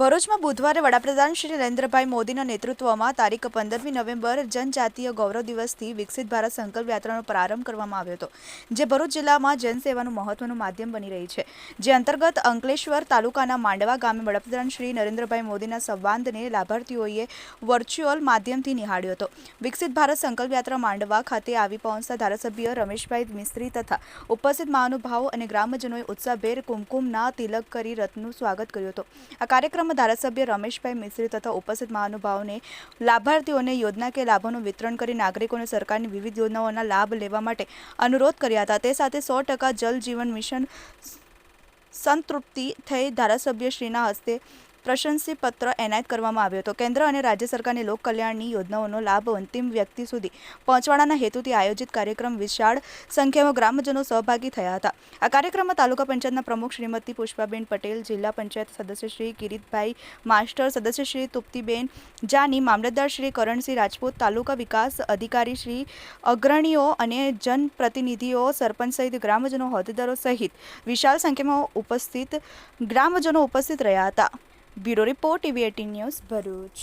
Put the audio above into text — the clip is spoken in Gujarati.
ભરૂચમાં બુધવારે વડાપ્રધાન શ્રી નરેન્દ્રભાઈ મોદીના નેતૃત્વમાં તારીખ 15મી નવેમ્બર જનજાતીય ગૌરવ દિવસથી વિકસિત ભારત સંકલ્પ યાત્રાનો પ્રારંભ કરવામાં આવ્યો હતો, જે ભરૂચ જિલ્લામાં જનસેવાનું મહત્વનું માધ્યમ બની રહી છે. જે અંતર્ગત અંકલેશ્વર તાલુકાના માંડવા ગામે વડાપ્રધાન શ્રી નરેન્દ્રભાઈ મોદીના સંવાદને લાભાર્થીઓએ વર્ચ્યુઅલ માધ્યમથી નિહાળ્યો હતો. વિકસિત ભારત સંકલ્પ યાત્રા માંડવા ખાતે આવી પહોંચતા ધારાસભ્ય રમેશભાઈ મિસ્ત્રી તથા ઉપસ્થિત મહાનુભાવો અને ગ્રામજનોએ ઉત્સાહભેર કુમકુમના તિલક કરી રથનું સ્વાગત કર્યું હતું. આ કાર્યક્રમમાં ધારાસભ્ય રમેશભાઈ મિસ્ત્રી તથા ઉપસ્થિત મહાનુભાવોને લાભાર્થીઓને યોજનાકીય લાભોનું વિતરણ કરી નાગરિકોને સરકારની વિવિધ યોજનાઓના લાભ લેવા માટે અનુરોધ કર્યા હતા. તે સાથે 100% જલ જીવન મિશન સંતૃપ્તિ થઈ ધારાસભ્યશ્રીના હસ્તે પ્રશંસીપત્ર એનાયત કરવામાં આવ્યો હતો. કેન્દ્ર અને રાજ્ય સરકારની લોક કલ્યાણની યોજનાઓનો લાભ અંતિમ વ્યક્તિ સુધી પહોંચવાડવાના હેતુથી આયોજિત કાર્યક્રમ વિશાળ સંખ્યામાં ગ્રામજનો સહભાગી થયા હતા. આ કાર્યક્રમમાં તાલુકા પંચાયતના પ્રમુખ શ્રીમતી પુષ્પાબેન પટેલ, જિલ્લા પંચાયત સદસ્ય શ્રી કિરીટભાઈ માસ્ટર, સદસ્ય શ્રી તુપ્તિબેન જાની, મામલતદાર શ્રી કરણસિંહ રાજપૂત, તાલુકા વિકાસ અધિકારી શ્રી, અગ્રણીઓ અને જનપ્રતિનિધિઓ, સરપંચ સહિત ગ્રામજનો, હોદ્દેદારો સહિત વિશાળ સંખ્યામાં ગ્રામજનો ઉપસ્થિત રહ્યા હતા. Bureau report, TV18 news, Bharuch.